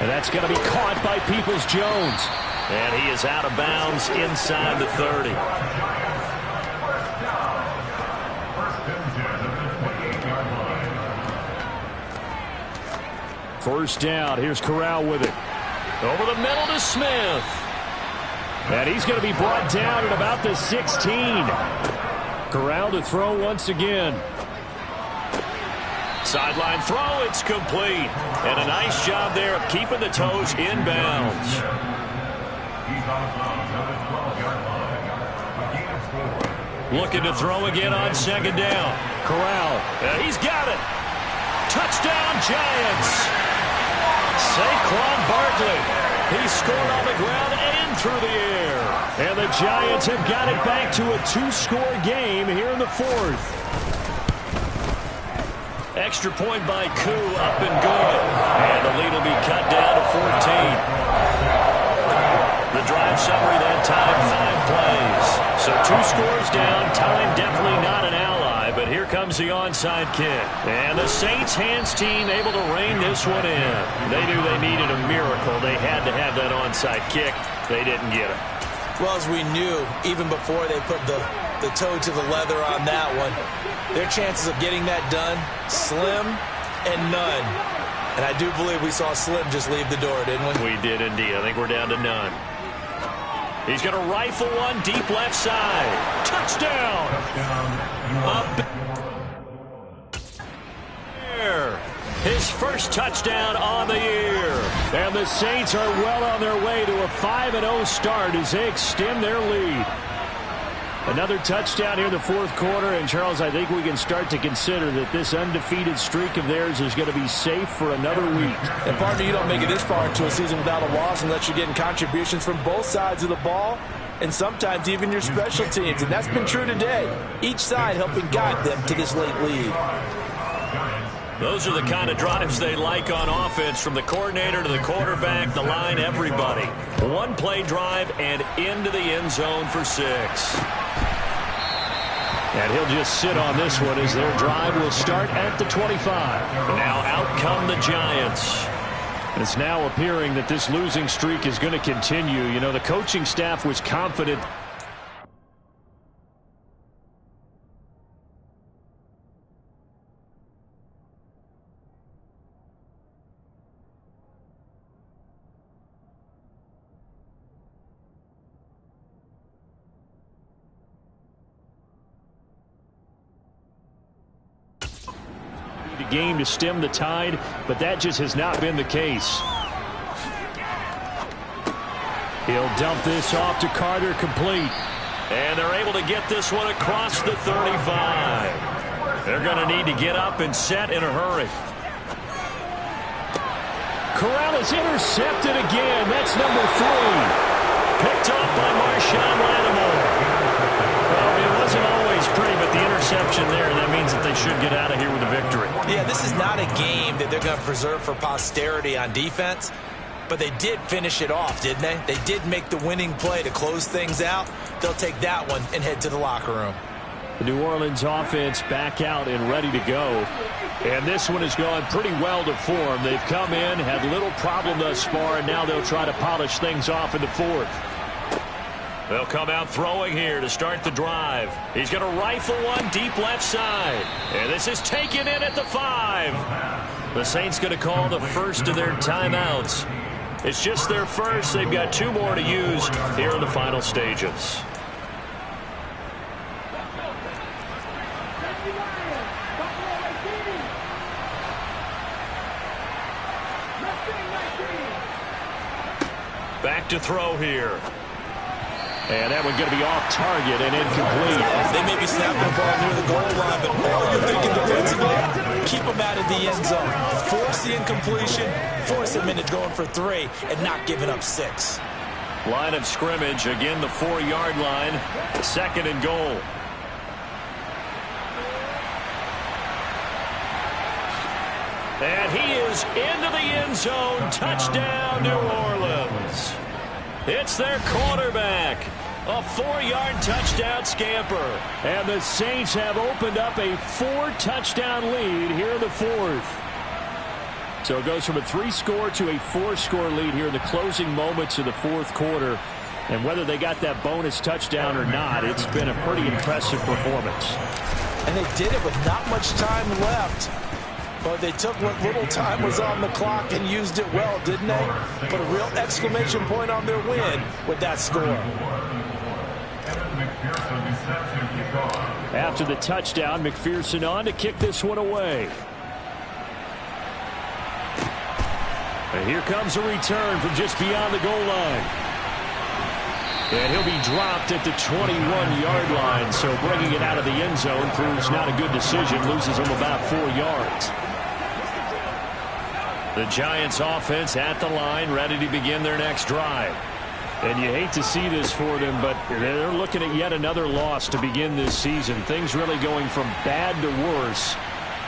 And that's going to be caught by Peoples-Jones. And he is out of bounds inside the 30. First down. Here's Corral with it. Over the middle to Smith. And he's going to be brought down at about the 16. Corral to throw once again. Sideline throw, it's complete. And a nice job there of keeping the toes in bounds. Looking to throw again on 2nd down. Corral. He's got it. Touchdown, Giants. Saquon Barkley. He scored on the ground and through the air. And the Giants have got it back to a 2-score game here in the 4th. Extra point by Koo, up and good. And the lead will be cut down to 14. The drive summary that time, 5 plays. So 2 scores down, time definitely not an ally, but here comes the onside kick. And the Saints hands team able to rein this one in. They knew they needed a miracle. They had to have that onside kick. They didn't get it. Well, as we knew, even before they put the toe to the leather on that one, their chances of getting that done, slim and none. And I do believe we saw Slim just leave the door, didn't we? We did indeed. I think we're down to none. He's going to rifle one deep left side. Touchdown! Up there. His first touchdown on the year. And the Saints are well on their way to a 5-0 start as they extend their lead. Another touchdown here in the 4th quarter. And, Charles, I think we can start to consider that this undefeated streak of theirs is going to be safe for another week. And, partner, you don't make it this far into a season without a loss unless you're getting contributions from both sides of the ball and sometimes even your special teams. And that's been true today. Each side helping guide them to this late lead. Those are the kind of drives they like on offense, from the coordinator to the quarterback, the line, everybody. 1-play drive and into the end zone for 6. And he'll just sit on this one as their drive will start at the 25. Now out come the Giants. It's now appearing that this losing streak is going to continue. You know, the coaching staff was confident. Game to stem the tide, but that just has not been the case. He'll dump this off to Carter, complete. And they're able to get this one across the 35. They're going to need to get up and set in a hurry. Corral is intercepted again. That's number 3. Picked off by Marshawn Lattimore. Well, it wasn't always pretty, but the interception there, that means that they should get out of here with a victory. Yeah, this is not a game that they're going to preserve for posterity on defense, but they did finish it off, didn't they? They did make the winning play to close things out. They'll take that one and head to the locker room. The New Orleans offense back out and ready to go. And this one has gone pretty well to form. They've come in, had little problem thus far, and now they'll try to polish things off in the 4th. They'll come out throwing here to start the drive. He's going to rifle one deep left side. And this is taken in at the 5. The Saints going to call the first of their timeouts. It's just their first. They've got 2 more to use here in the final stages. Back to throw here. And that one's going to be off target and incomplete. They may be snapping the ball near the goal line, but all you're thinking defensively, keep them out of the end zone. Force the incompletion, force them into going for 3, and not giving up 6. Line of scrimmage, again the 4-yard line. 2nd and goal. And he is into the end zone. Touchdown, New Orleans. It's their quarterback. A 4-yard touchdown scamper. And the Saints have opened up a 4-touchdown lead here in the 4th. So it goes from a 3-score to a 4-score lead here in the closing moments of the 4th quarter. And whether they got that bonus touchdown or not, it's been a pretty impressive performance. And they did it with not much time left. But they took what little time was on the clock and used it well, didn't they? Put a real exclamation point on their win with that score. After the touchdown, McPherson on to kick this one away. And here comes a return from just beyond the goal line. And he'll be dropped at the 21-yard line. So bringing it out of the end zone proves not a good decision. Loses him about 4 yards. The Giants offense at the line, ready to begin their next drive. And you hate to see this for them, but they're looking at yet another loss to begin this season. Things really going from bad to worse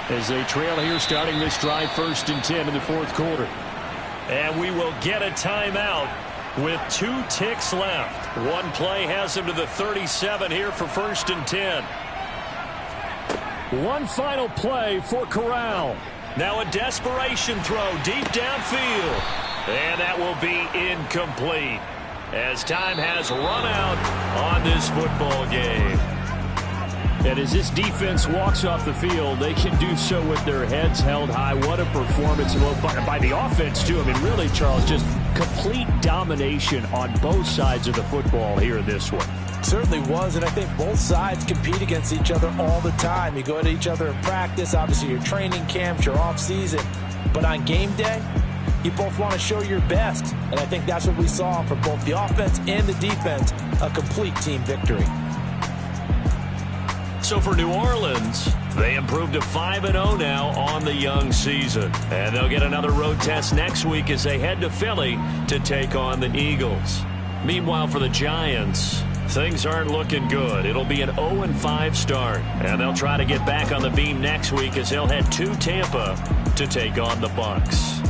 as they trail here starting this drive 1st and 10 in the 4th quarter. And we will get a timeout with 2 ticks left. One play has them to the 37 here for 1st and 10. One final play for Corral. Now a desperation throw deep downfield. And that will be incomplete as time has run out on this football game. And as this defense walks off the field, they can do so with their heads held high. What a performance by the offense, too. I mean, really, Charles, just complete domination on both sides of the football here in this one. Certainly was, and I think both sides compete against each other all the time. You go at each other in practice, obviously your training camps, your off season, but on game day, you both want to show your best, and I think that's what we saw from both the offense and the defense, a complete team victory. So for New Orleans, they improved to 5-0 now on the young season. And they'll get another road test next week as they head to Philly to take on the Eagles. Meanwhile, for the Giants, things aren't looking good. It'll be an 0-5 start. And they'll try to get back on the beam next week as they'll head to Tampa to take on the Bucs.